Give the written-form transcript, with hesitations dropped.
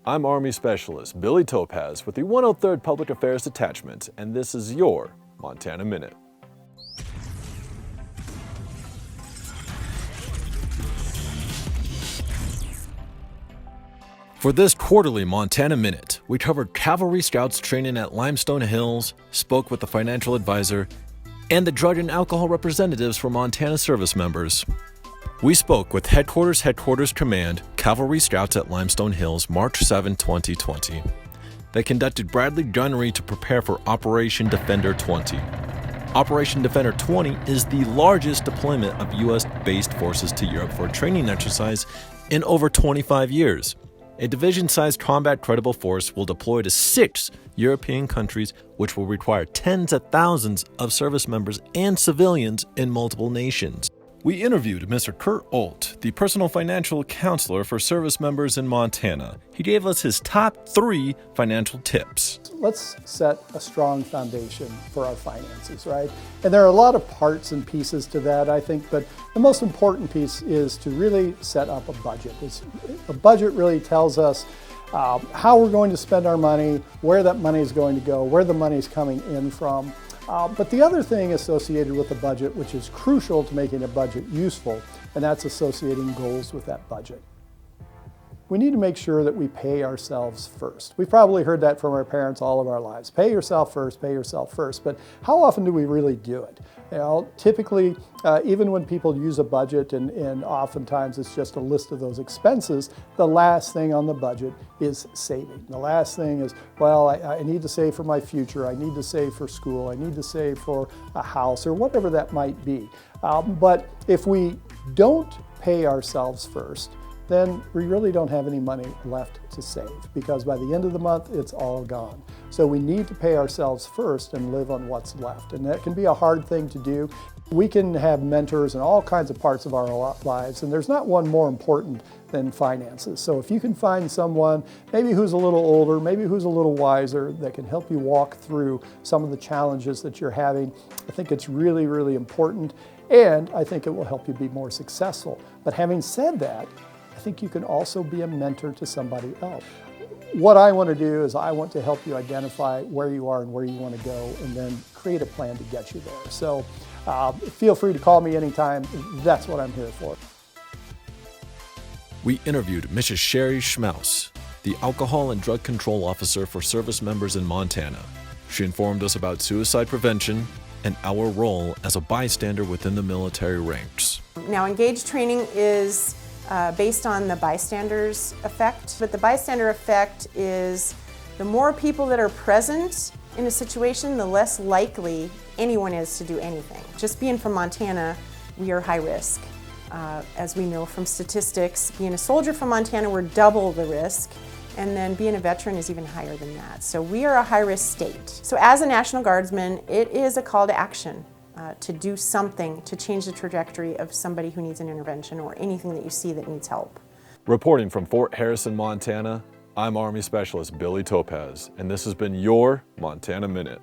I'm Army Specialist Billy Topaz with the 103rd Public Affairs Detachment, and this is your Montana Minute. For this quarterly Montana Minute, we covered Cavalry Scouts training at Limestone Hills, spoke with the financial advisor, and the drug and alcohol representatives for Montana service members. We spoke with Headquarters Command, Cavalry Scouts at Limestone Hills, March 7, 2020. They conducted Bradley gunnery to prepare for Operation Defender 20. Operation Defender 20 is the largest deployment of U.S.-based forces to Europe for a training exercise in over 25 years. A division-sized combat credible force will deploy to 6 European countries, which will require tens of thousands of service members and civilians in multiple nations. We interviewed Mr. Kurt Olt, the personal financial counselor for service members in Montana. He gave us his top 3 financial tips. Let's set a strong foundation for our finances, right? And there are a lot of parts and pieces to that, I think, but the most important piece is to really set up a budget. A budget really tells us how we're going to spend our money, where that money is going to go, where the money is coming in from. But the other thing associated with the budget, which is crucial to making a budget useful, and that's associating goals with that budget. We need to make sure that we pay ourselves first. We've probably heard that from our parents all of our lives. Pay yourself first, pay yourself first. But how often do we really do it? You know, typically, even when people use a budget, and oftentimes it's just a list of those expenses, the last thing on the budget is saving. The last thing is, well, I need to save for my future, I need to save for school, I need to save for a house, or whatever that might be. But if we don't pay ourselves first, then we really don't have any money left to save, because by the end of the month, it's all gone. So we need to pay ourselves first and live on what's left. And that can be a hard thing to do. We can have mentors in all kinds of parts of our lives, and there's not one more important than finances. So if you can find someone, maybe who's a little older, maybe who's a little wiser, that can help you walk through some of the challenges that you're having, I think it's really, really important. And I think it will help you be more successful. But having said that, I think you can also be a mentor to somebody else. What I want to do is I want to help you identify where you are and where you want to go, and then create a plan to get you there. So feel free to call me anytime. That's what I'm here for. We interviewed Mrs. Sherry Schmaus, the Alcohol and Drug Control Officer for service members in Montana. She informed us about suicide prevention and our role as a bystander within the military ranks. Now, engaged training is based on the bystander's effect, but the bystander effect is the more people that are present in a situation, the less likely anyone is to do anything. Just being from Montana, we are high risk. As we know from statistics, being a soldier from Montana, we're double the risk, and then being a veteran is even higher than that. So we are a high-risk state. So as a National Guardsman, it is a call to action. To do something to change the trajectory of somebody who needs an intervention or anything that you see that needs help. Reporting from Fort Harrison, Montana, I'm Army Specialist Billy Topaz, and this has been your Montana Minute.